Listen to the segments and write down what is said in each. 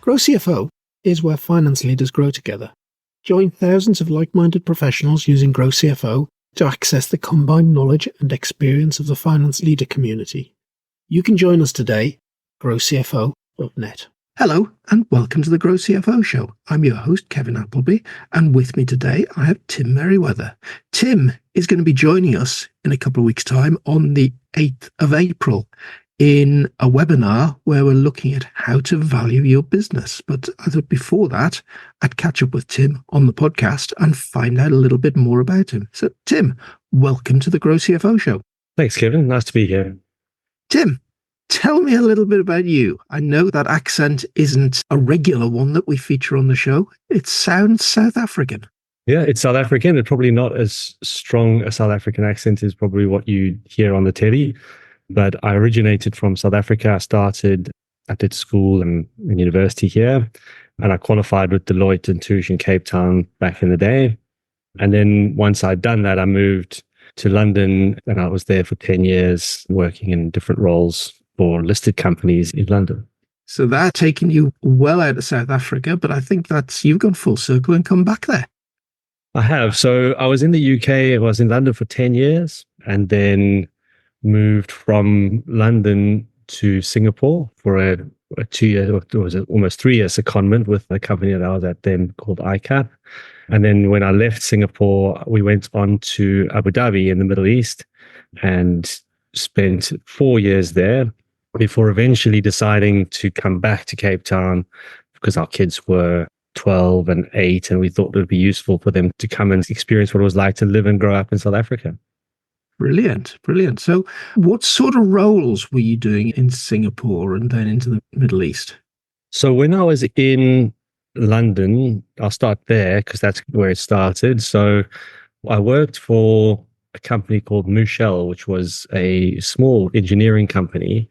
GrowCFO is where finance leaders grow together. Join thousands of like-minded professionals using GrowCFO to access the combined knowledge and experience of the finance leader community. You can join us today, growcfo.net. Hello, and welcome to the GrowCFO Show. I'm your host, Kevin Appleby, and with me today I have Tim Merryweather. Tim is going to be joining us in a couple of weeks' time on the 8th of April in a webinar where we're looking at how to value your business. But I thought before that, I'd catch up with Tim on the podcast and find out a little bit more about him. So, Tim, welcome to the GrowCFO Show. Thanks, Kevin. Nice to be here. Tim, tell me a little bit about you. I know that accent isn't a regular one that we feature on the show. It sounds South African. Yeah, it's South African. It's probably not as strong a South African accent as probably what you hear on the telly. But I originated from South Africa. I did school and university here, and I qualified with Deloitte and Touche in Cape Town back in the day. And then once I'd done that, I moved to London, and I was there for 10 years working in different roles for listed companies in London. So that's taken you well out of South Africa, but I think you've gone full circle and come back there. I have. So I was in the UK, I was in London for 10 years, and then moved from London to Singapore for a 2-year, or was it almost 3-year secondment with a company that I was at then called ICAP. And then when I left Singapore, we went on to Abu Dhabi in the Middle East and spent 4 years there before eventually deciding to come back to Cape Town because our kids were 12 and 8, and we thought it would be useful for them to come and experience what it was like to live and grow up in South Africa. Brilliant. So what sort of roles were you doing in Singapore and then into the Middle East? So when I was in London, I'll start there because that's where it started. So I worked for a company called Mouchel, which was a small engineering company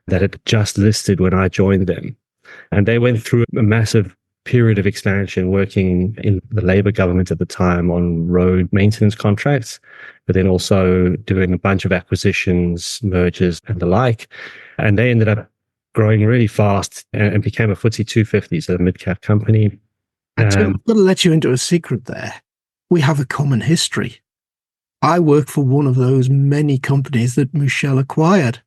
that had just listed when I joined them. And they went through a massive period of expansion, working in the Labour government at the time on road maintenance contracts, but then also doing a bunch of acquisitions, mergers, and the like. And they ended up growing really fast and became a FTSE 250, so a mid-cap company. I'm going to let you into a secret there. We have a common history. I work for one of those many companies that Mouchel acquired.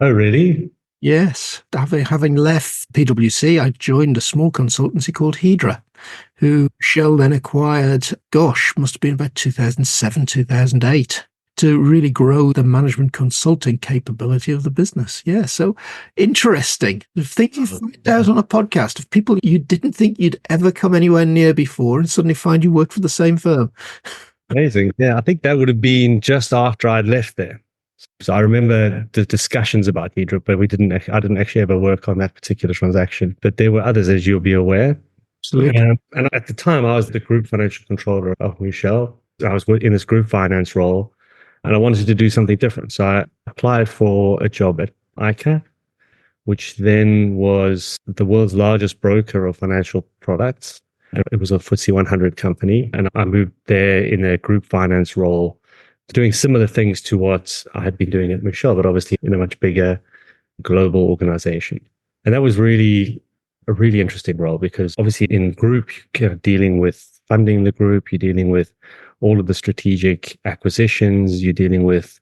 Oh, really? Yes. Having left PwC, I joined a small consultancy called Hydra, who Shell then acquired, must have been about 2007, 2008, to really grow the management consulting capability of the business. Yeah, so interesting. The things you find out on a podcast of people you didn't think you'd ever come anywhere near before and suddenly find you work for the same firm. Amazing. Yeah, I think that would have been just after I'd left there. So I remember the discussions about Hydra, but I didn't actually ever work on that particular transaction. But there were others, as you'll be aware. Absolutely. And at the time, I was the group financial controller of Mouchel. I was in this group finance role, and I wanted to do something different. So I applied for a job at ICAP, which then was the world's largest broker of financial products. It was a FTSE 100 company, and I moved there in a group finance role, doing similar things to what I had been doing at Mouchel, but obviously in a much bigger global organization. And that was really a really interesting role because obviously in group, you're kind of dealing with funding the group, you're dealing with all of the strategic acquisitions, you're dealing with,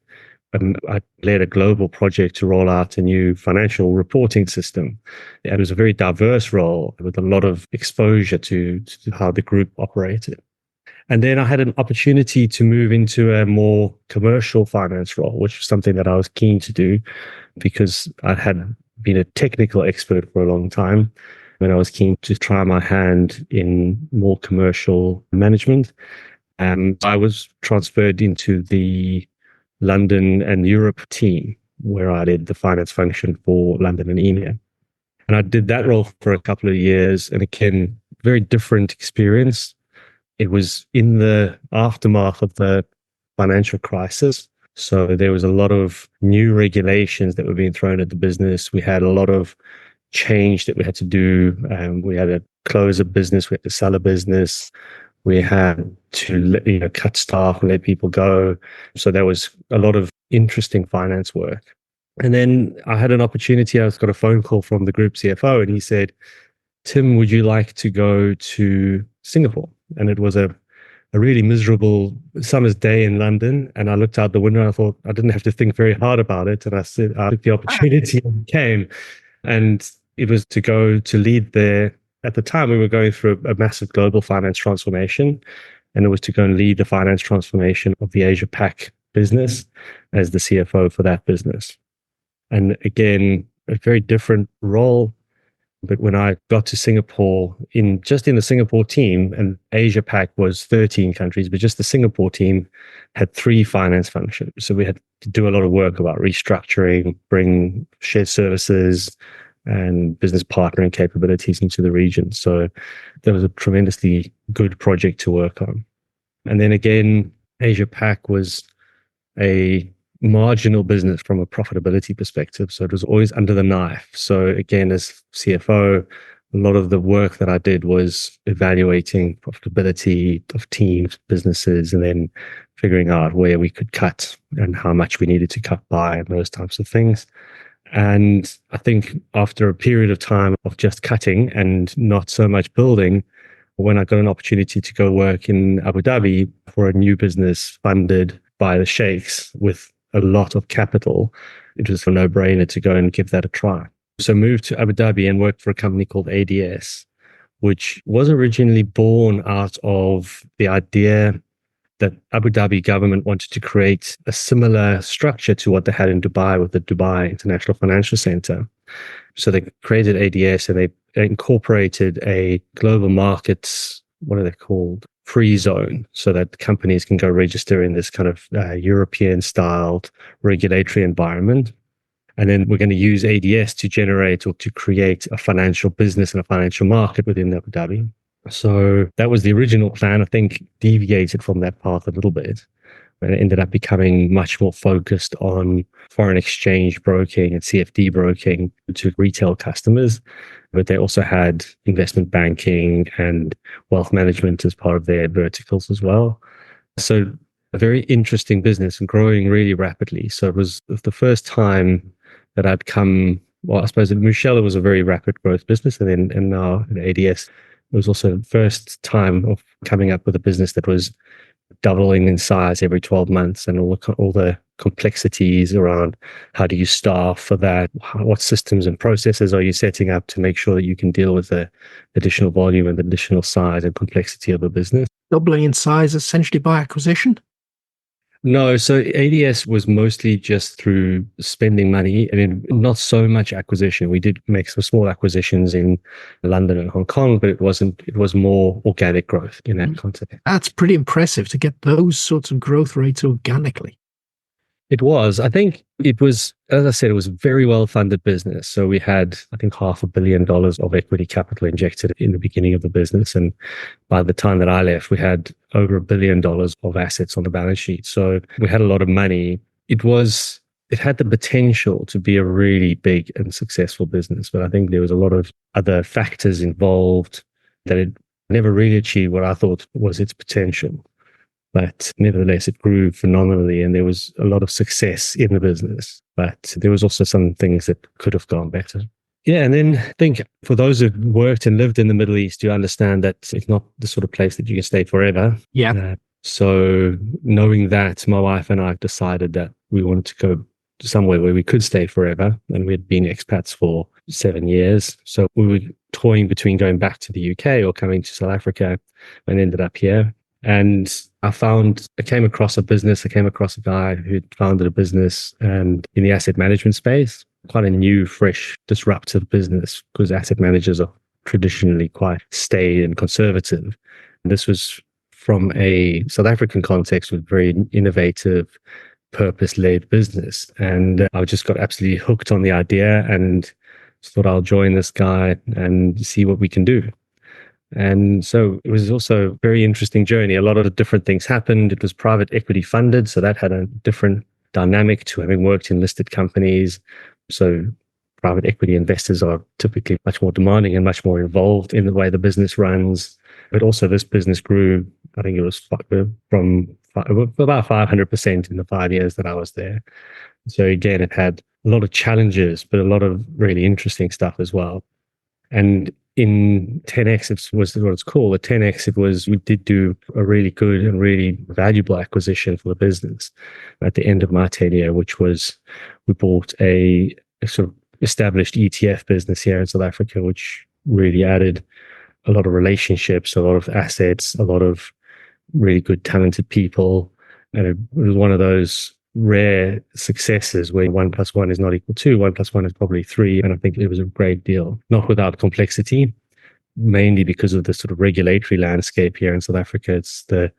I led a global project to roll out a new financial reporting system. And it was a very diverse role with a lot of exposure to how the group operated. And then I had an opportunity to move into a more commercial finance role, which was something that I was keen to do because I had been a technical expert for a long time. And I was keen to try my hand in more commercial management. And I was transferred into the London and Europe team, where I did the finance function for London and EMEA. And I did that role for a couple of years. And again, very different experience. It was in the aftermath of the financial crisis. So there was a lot of new regulations that were being thrown at the business. We had a lot of change that we had to do. We had to close a business. We had to sell a business. We had to cut staff and let people go. So there was a lot of interesting finance work. And then I had an opportunity. I got a phone call from the group CFO, and he said, Tim, would you like to go to Singapore? And it was a really miserable summer's day in London. And I looked out the window and I thought I didn't have to think very hard about it. And I said, I took the opportunity and came. And it was to go to lead there. At the time, we were going through a massive global finance transformation. And it was to go and lead the finance transformation of the Asia Pac business as the CFO for that business. And again, a very different role. But when I got to Singapore, in the Singapore team, and Asia Pac was 13 countries, but just the Singapore team had 3 finance functions. So we had to do a lot of work about restructuring, bring shared services and business partnering capabilities into the region. So that was a tremendously good project to work on. And then again, Asia Pac was a marginal business from a profitability perspective. So it was always under the knife. So again, as CFO, a lot of the work that I did was evaluating profitability of teams, businesses, and then figuring out where we could cut and how much we needed to cut by and those types of things. And I think after a period of time of just cutting and not so much building, when I got an opportunity to go work in Abu Dhabi for a new business funded by the sheikhs with a lot of capital, it was a no-brainer to go and give that a try. So moved to Abu Dhabi and worked for a company called ADS, which was originally born out of the idea that Abu Dhabi government wanted to create a similar structure to what they had in Dubai with the Dubai International Financial Center. So they created ADS and they incorporated a global markets, what are they called? Free zone, so that companies can go register in this kind of European-styled regulatory environment. And then we're going to use ADS to generate or to create a financial business and a financial market within Abu Dhabi. So that was the original plan. I think deviated from that path a little bit. And it ended up becoming much more focused on foreign exchange broking and CFD broking to retail customers. But they also had investment banking and wealth management as part of their verticals as well. So a very interesting business and growing really rapidly. So it was the first time that I'd come, well, I suppose at Mouchel, it was a very rapid growth business. And now at ADS, it was also the first time of coming up with a business that was doubling in size every 12 months and all the complexities around how do you staff for that, what systems and processes are you setting up to make sure that you can deal with the additional volume and the additional size and complexity of a business. Doubling in size essentially by acquisition? No, so ADS was mostly just through spending money and not so much acquisition. We did make some small acquisitions in London and Hong Kong, but it was more organic growth in that context. That's pretty impressive to get those sorts of growth rates organically. It was. I think it was, as I said, it was a very well-funded business. So we had, I think, $500 million of equity capital injected in the beginning of the business. And by the time that I left, we had over $1 billion of assets on the balance sheet. So we had a lot of money. It had the potential to be a really big and successful business. But I think there was a lot of other factors involved that it never really achieved what I thought was its potential. But nevertheless, it grew phenomenally and there was a lot of success in the business. But there was also some things that could have gone better. Yeah, and then I think for those who've worked and lived in the Middle East, you understand that it's not the sort of place that you can stay forever. Yeah. So knowing that, my wife and I decided that we wanted to go to somewhere where we could stay forever. And we had been expats for 7 years. So we were toying between going back to the UK or coming to South Africa and ended up here. And I came across a guy who founded a business and in the asset management space, quite a new, fresh, disruptive business because asset managers are traditionally quite staid and conservative. And this was from a South African context with very innovative, purpose-led business. And I just got absolutely hooked on the idea and thought I'll join this guy and see what we can do. And so it was also a very interesting journey. A lot of different things happened. It was private equity funded, so that had a different dynamic to having worked in listed companies. So private equity investors are typically much more demanding and much more involved in the way the business runs. But also this business grew, I think it was from about 500% in the 5 years that I was there. So again, it had a lot of challenges, but a lot of really interesting stuff as well. And in 10x, it was what it's called. At 10x, we did do a really good and really valuable acquisition for the business at the end of my tenure, which was we bought a sort of established ETF business here in South Africa, which really added a lot of relationships, a lot of assets, a lot of really good, talented people. And it was one of those rare successes where 1 + 1 is not equal to 1 + 1 is probably 3. And I think it was a great deal, not without complexity, mainly because of the sort of regulatory landscape here in South Africa. It's the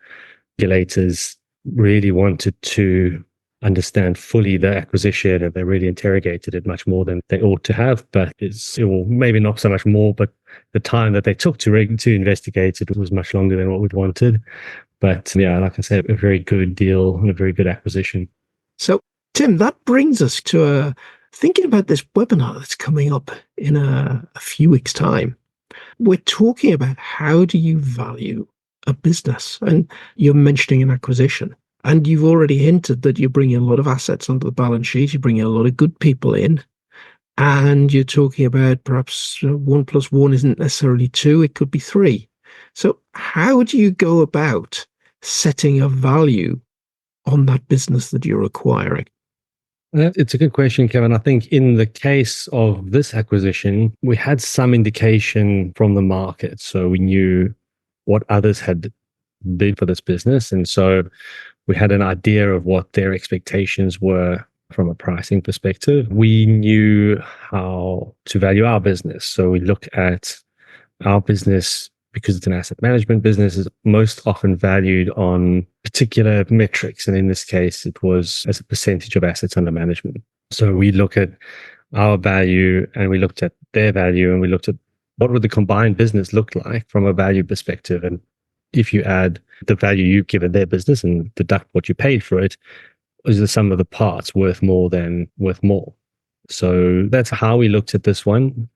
regulators really wanted to understand fully the acquisition, and they really interrogated it much more than they ought to have. But maybe not so much more, but the time that they took to investigate it was much longer than what we'd wanted. But yeah, like I said, a very good deal and a very good acquisition. So, Tim, that brings us to thinking about this webinar that's coming up in a few weeks' time. We're talking about how do you value a business, and you're mentioning an acquisition. And you've already hinted that you're bringing a lot of assets onto the balance sheet. You're bringing a lot of good people in. And you're talking about perhaps 1 + 1 isn't necessarily 2, it could be 3. So how do you go about setting a value on that business that you're acquiring? It's a good question, Kevin. I think in the case of this acquisition, we had some indication from the market. So we knew what others had bid for this business. And so we had an idea of what their expectations were from a pricing perspective. We knew how to value our business. So we look at our business, because it's an asset management business, is most often valued on particular metrics. And in this case, it was as a percentage of assets under management. So we look at our value and we looked at their value and we looked at what would the combined business look like from a value perspective. And if you add the value you've given their business and deduct what you paid for it, is the sum of the parts worth more than worth more? So that's how we looked at this one.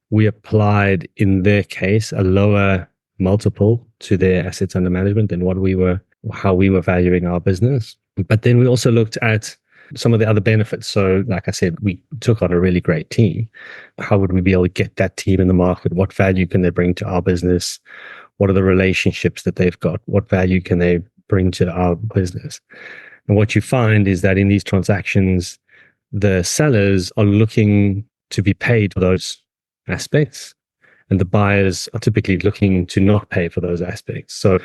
We applied, in their case, a lower multiple to their assets under management than how we were valuing our business. But then we also looked at some of the other benefits. So like I said, we took on a really great team. How would we be able to get that team in the market? What value can they bring to our business? What are the relationships that they've got? What value can they bring to our business? And what you find is that in these transactions, the sellers are looking to be paid for those aspects, and the buyers are typically looking to not pay for those aspects. So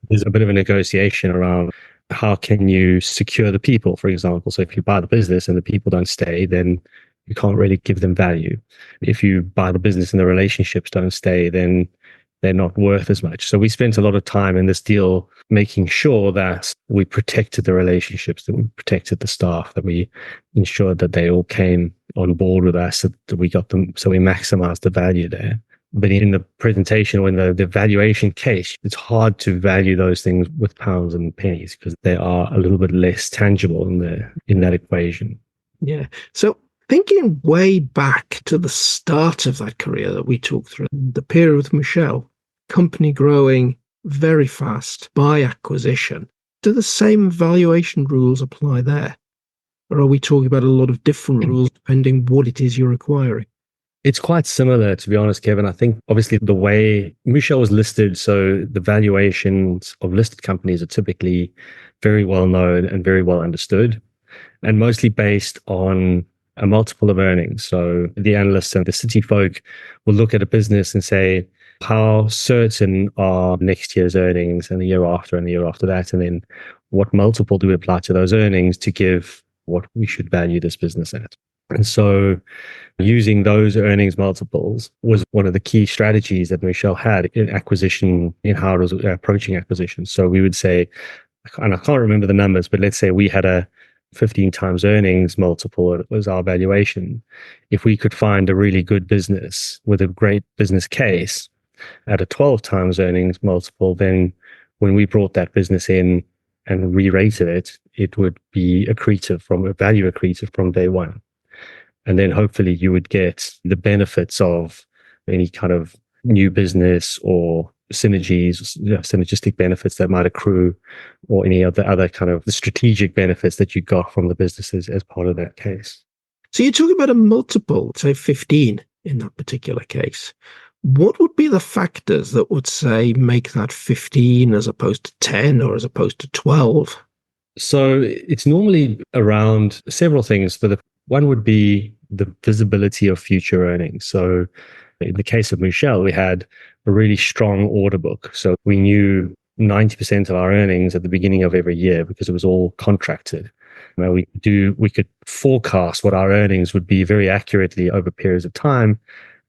there's a bit of a negotiation around how can you secure the people, for example. So if you buy the business and the people don't stay, then you can't really give them value. If you buy the business and the relationships don't stay, then they're not worth as much. So we spent a lot of time in this deal making sure that we protected the relationships, that we protected the staff, that we ensured that they all came on board with us, that we got them, so we maximized the value there. But in the presentation or in the valuation case, it's hard to value those things with pounds and pennies because they are a little bit less tangible in that equation. Yeah. So thinking way back to the start of that career that we talked through, the period with Mouchel, company growing very fast by acquisition, do the same valuation rules apply there? Or are we talking about a lot of different rules depending what it is you're acquiring? It's quite similar, to be honest, Kevin. I think obviously the way Mouchel was listed, so the valuations of listed companies are typically very well known and very well understood, and mostly based on a multiple of earnings. So the analysts and the city folk will look at a business and say, how certain are next year's earnings and the year after and the year after that? And then what multiple do we apply to those earnings to give what we should value this business at? And so using those earnings multiples was one of the key strategies that Mouchel had in acquisition, in how it was approaching acquisition. So we would say, and I can't remember the numbers, but let's say we had a 15 times earnings multiple was our valuation. If we could find a really good business with a great business case at a 12 times earnings multiple, then when we brought that business in and re-rated it, it would be value accretive from day one. And then hopefully you would get the benefits of any kind of new business or synergistic benefits that might accrue, or any other kind of the strategic benefits that you got from the businesses as part of that case. So you're talking about a multiple, say 15 in that particular case. What would be the factors that would say make that 15 as opposed to 10 or as opposed to 12? So it's normally around several things. One would be the visibility of future earnings. So in the case of Mouchel, we had a really strong order book. So we knew 90% of our earnings at the beginning of every year because it was all contracted. We could forecast what our earnings would be very accurately over periods of time.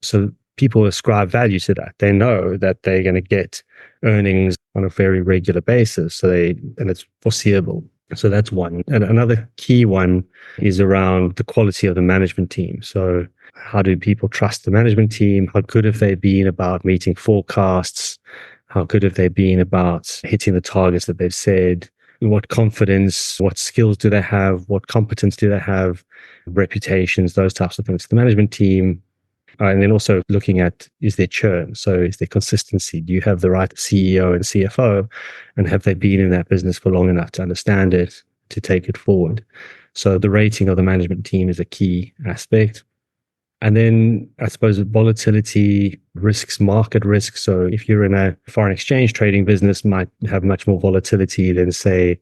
So people ascribe value to that. They know that they're going to get earnings on a very regular basis. And it's foreseeable. So that's one. And another key one is around the quality of the management team. So how do people trust the management team? How good have they been about meeting forecasts? How good have they been about hitting the targets that they've said? What confidence, what skills do they have? What competence do they have? Reputations, those types of things. The management team. And then also looking at, is there churn? So is there consistency? Do you have the right CEO and CFO? And have they been in that business for long enough to understand it, to take it forward? So the rating of the management team is a key aspect. And then I suppose volatility, risks, market risks. So if you're in a foreign exchange trading business, might have much more volatility than, say,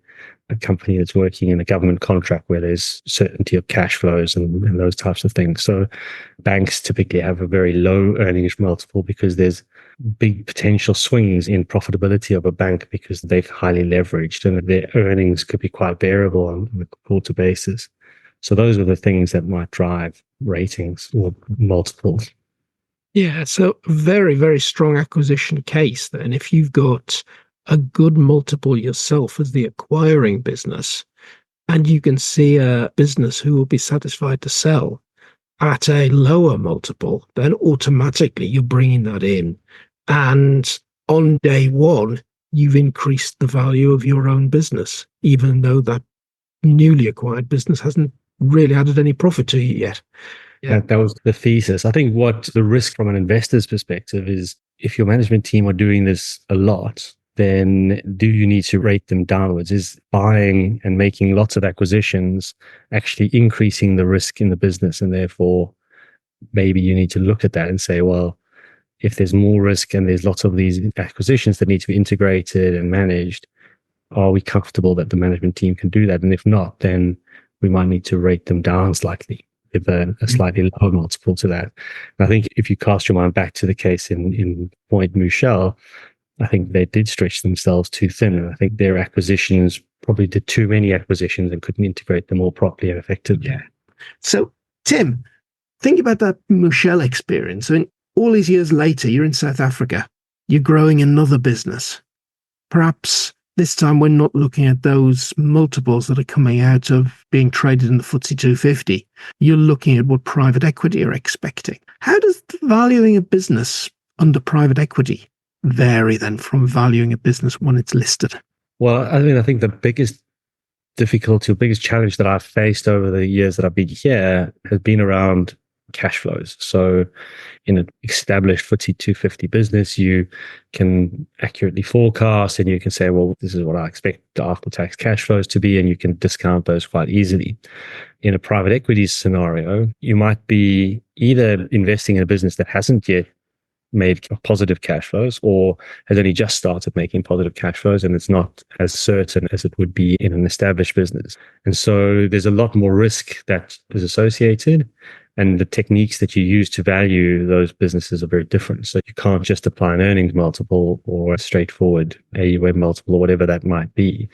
a company that's working in a government contract where there's certainty of cash flows and those types of things. So banks typically have a very low earnings multiple because there's big potential swings in profitability of a bank because they've highly leveraged and their earnings could be quite variable on a quarter basis. So those are the things that might drive ratings or multiples. Yeah, so very, very strong acquisition case then. If you've got a good multiple yourself as the acquiring business, and you can see a business who will be satisfied to sell at a lower multiple, then automatically you're bringing that in. And on day one, you've increased the value of your own business, even though that newly acquired business hasn't really added any profit to you yet. Yeah. That was the thesis. I think what the risk from an investor's perspective is, if your management team are doing this a lot, then do you need to rate them downwards? Is buying and making lots of acquisitions actually increasing the risk in the business? And therefore, maybe you need to look at that and say, well, if there's more risk and there's lots of these acquisitions that need to be integrated and managed, are we comfortable that the management team can do that? And if not, then we might need to rate them down slightly, with a slightly lower multiple to that. And I think if you cast your mind back to the case in Point Mouchel, I think they did stretch themselves too thin. And I think their acquisitions probably did too many acquisitions and couldn't integrate them all properly and effectively. Yeah. So, Tim, think about that Mouchel experience. I mean, all these years later, you're in South Africa. You're growing another business. Perhaps this time we're not looking at those multiples that are coming out of being traded in the FTSE 250. You're looking at what private equity are expecting. How does valuing a business under private equity vary then from valuing a business when it's listed? Well, I think the biggest difficulty or biggest challenge that I've faced over the years that I've been here has been around cash flows. So in an established FTSE 250 business, you can accurately forecast and you can say, well, this is what I expect the after-tax cash flows to be, and you can discount those quite easily. In a private equity scenario, you might be either investing in a business that hasn't yet made positive cash flows or has only just started making positive cash flows, and it's not as certain as it would be in an established business. And so there's a lot more risk that is associated, and the techniques that you use to value those businesses are very different. So you can't just apply an earnings multiple or a straightforward AUM multiple or whatever that might be.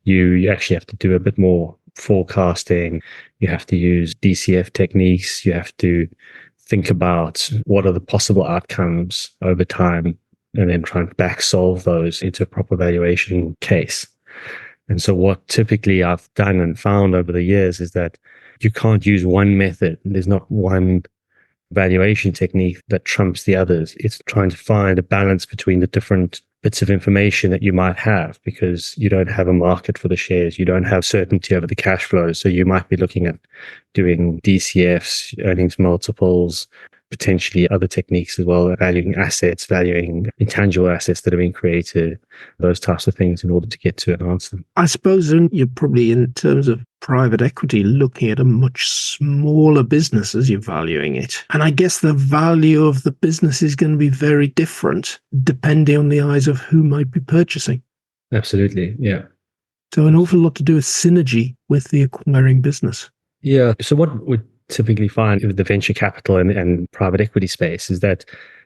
You actually have to do a bit more forecasting. You have to use DCF techniques. You have to think about what are the possible outcomes over time and then try and back solve those into a proper valuation case. And so what typically I've done and found over the years is that you can't use one method. There's not one valuation technique that trumps the others. It's trying to find a balance between the different bits of information that you might have, because you don't have a market for the shares. You don't have certainty over the cash flows. So you might be looking at doing DCFs, earnings multiples, potentially other techniques as well, valuing assets, valuing intangible assets that have been created, those types of things in order to get to an answer. I suppose you're probably, in terms of private equity looking at a much smaller business as you're valuing it. And I guess the value of the business is going to be very different depending on the eyes of who might be purchasing. Absolutely. Yeah. So an awful lot to do with synergy with the acquiring business. Yeah. So what we typically find with the venture capital and private equity space is that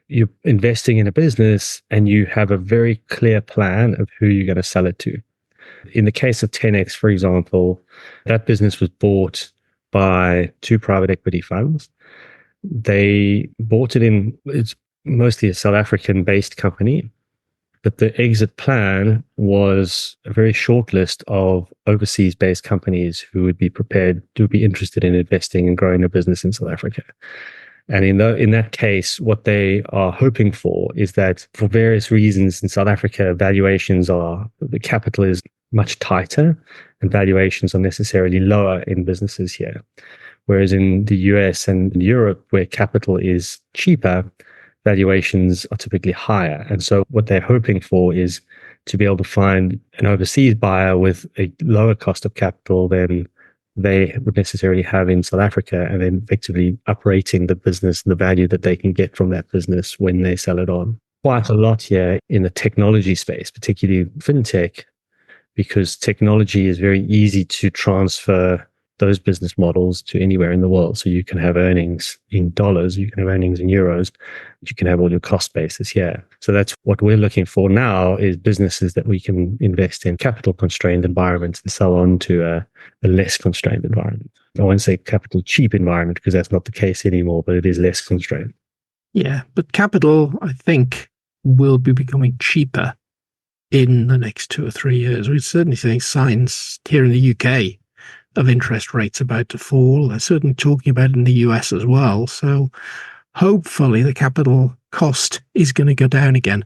you're investing in a business and you have a very clear plan of who you're going to sell it to. In the case of 10X, for example, that business was bought by two private equity funds. They bought it it's mostly a South African-based company, but the exit plan was a very short list of overseas-based companies who would be prepared to be interested in investing and growing a business in South Africa. And in that case, what they are hoping for is that for various reasons in South Africa, the capital is much tighter and valuations are necessarily lower in businesses here. Whereas in the US and Europe, where capital is cheaper, valuations are typically higher. And so what they're hoping for is to be able to find an overseas buyer with a lower cost of capital than they would necessarily have in South Africa, and then effectively uprating the business, the value that they can get from that business when they sell it on. Quite a lot here in the technology space, particularly fintech, because technology is very easy to transfer those business models to anywhere in the world. So you can have earnings in dollars, you can have earnings in euros, you can have all your cost bases here. So that's what we're looking for now, is businesses that we can invest in capital constrained environments and sell on to a less constrained environment. I won't say capital cheap environment because that's not the case anymore, but it is less constrained. Yeah, but capital, I think, will be becoming cheaper in the next 2 or 3 years. We're certainly seeing signs here in the UK of interest rates about to fall. They're certainly talking about it in the US as well. So hopefully the capital cost is going to go down again.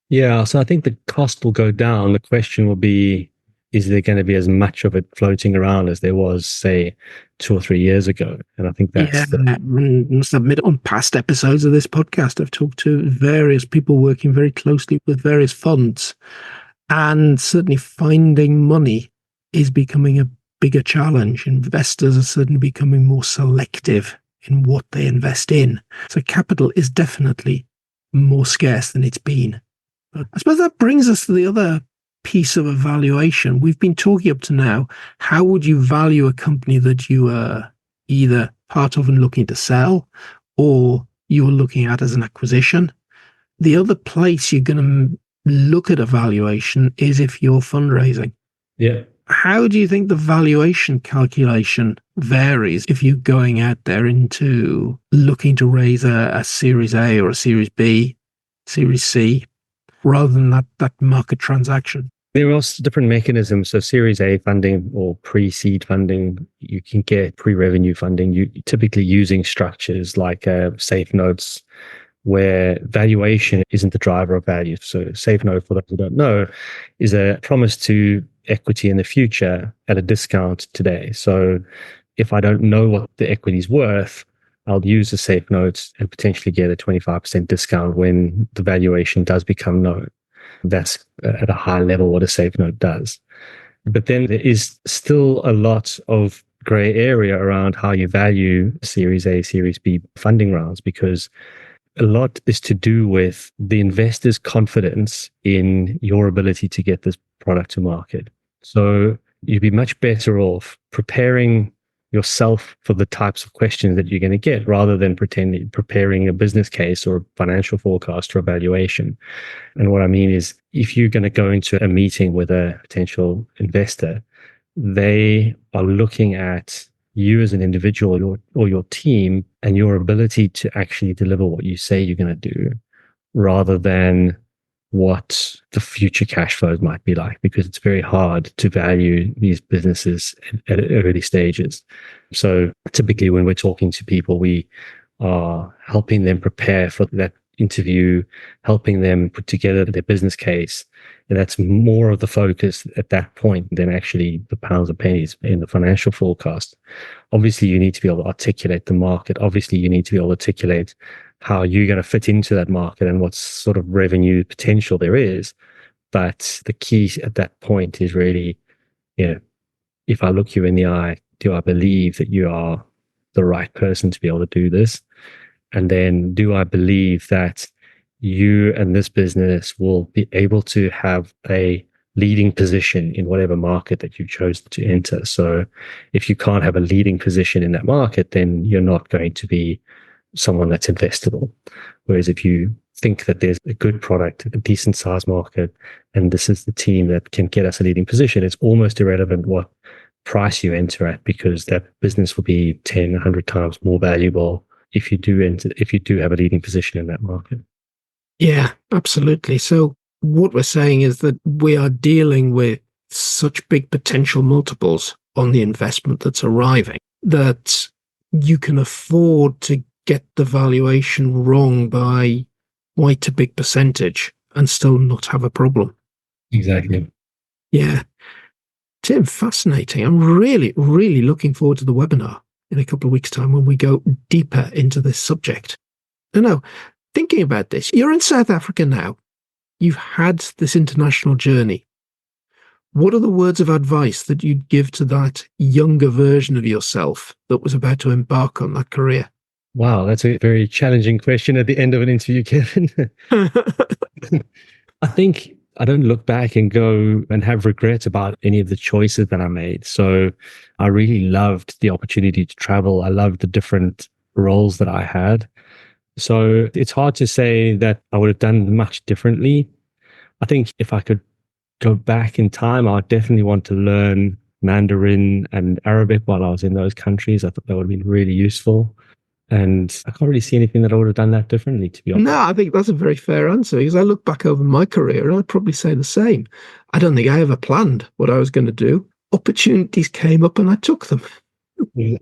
Yeah, so I think the cost will go down. The question will be, is there going to be as much of it floating around as there was, say, 2 or 3 years ago? And I think that's I must admit, on past episodes of this podcast, I've talked to various people working very closely with various funds, and certainly finding money is becoming a bigger challenge. Investors are certainly becoming more selective in what they invest in. So capital is definitely more scarce than it's been. But I suppose that brings us to the other piece of evaluation. We've been talking up to now, how would you value a company that you are either part of and looking to sell, or you're looking at as an acquisition? The other place you're going to look at a valuation is if you're fundraising. Yeah. How do you think the valuation calculation varies if you're going out there into looking to raise a Series A or a Series B, Series C, rather than that market transaction? There are different mechanisms. So Series A funding or pre-seed funding, you can get pre-revenue funding, you typically using structures like safe notes, where valuation isn't the driver of value. So safe note, for those who don't know, is a promise to equity in the future at a discount today. So if I don't know what the equity is worth, I'll use the safe notes and potentially get a 25% discount when the valuation does become known. That's at a high level what a safe note does. But then there is still a lot of gray area around how you value Series A, Series B funding rounds, because a lot is to do with the investor's confidence in your ability to get this product to market. So you'd be much better off preparing yourself for the types of questions that you're going to get, rather than preparing a business case or a financial forecast or evaluation. And what I mean is, if you're going to go into a meeting with a potential investor, they are looking at you as an individual or your team and your ability to actually deliver what you say you're going to do, rather than what the future cash flows might be like, because it's very hard to value these businesses at early stages. So typically when we're talking to people, we are helping them prepare for that interview, helping them put together their business case. And that's more of the focus at that point than actually the pounds and pennies in the financial forecast. Obviously, you need to be able to articulate the market. Obviously, you need to be able to articulate how you're going to fit into that market and what sort of revenue potential there is. But the key at that point is really, if I look you in the eye, do I believe that you are the right person to be able to do this? And then do I believe that you and this business will be able to have a leading position in whatever market that you chose to enter? So if you can't have a leading position in that market, then you're not going to be someone that's investable. Whereas if you think that there's a good product, a decent size market, and this is the team that can get us a leading position, it's almost irrelevant what price you enter at, because that business will be 10, 100 times more valuable if you do have a leading position in that market. Yeah, absolutely. So what we're saying is that we are dealing with such big potential multiples on the investment that's arriving that you can afford to get the valuation wrong by quite a big percentage and still not have a problem. Exactly. Yeah. Tim, fascinating. I'm really, really looking forward to the webinar in a couple of weeks' time when we go deeper into this subject. Now, thinking about this, you're in South Africa now. You've had this international journey. What are the words of advice that you'd give to that younger version of yourself that was about to embark on that career? Wow, that's a very challenging question at the end of an interview, Kevin. I think I don't look back and go and have regrets about any of the choices that I made. So I really loved the opportunity to travel. I loved the different roles that I had. So it's hard to say that I would have done much differently. I think if I could go back in time, I would definitely want to learn Mandarin and Arabic while I was in those countries. I thought that would have been really useful. And I can't really see anything that I would have done that differently, to be honest. No, I think that's a very fair answer, because I look back over my career and I'd probably say the same. I don't think I ever planned what I was going to do. Opportunities came up and I took them.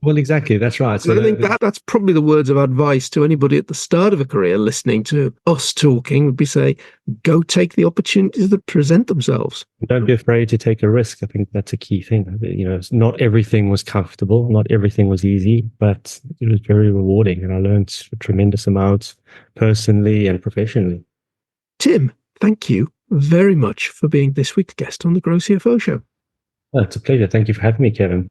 Well, exactly. That's right. So I think that's probably the words of advice to anybody at the start of a career listening to us talking would be say, go take the opportunities that present themselves. Don't be afraid to take a risk. I think that's a key thing. You know, not everything was comfortable, not everything was easy, but it was very rewarding, and I learned a tremendous amount personally and professionally. Tim, thank you very much for being this week's guest on the GrowCFO Show. It's a pleasure. Thank you for having me, Kevin.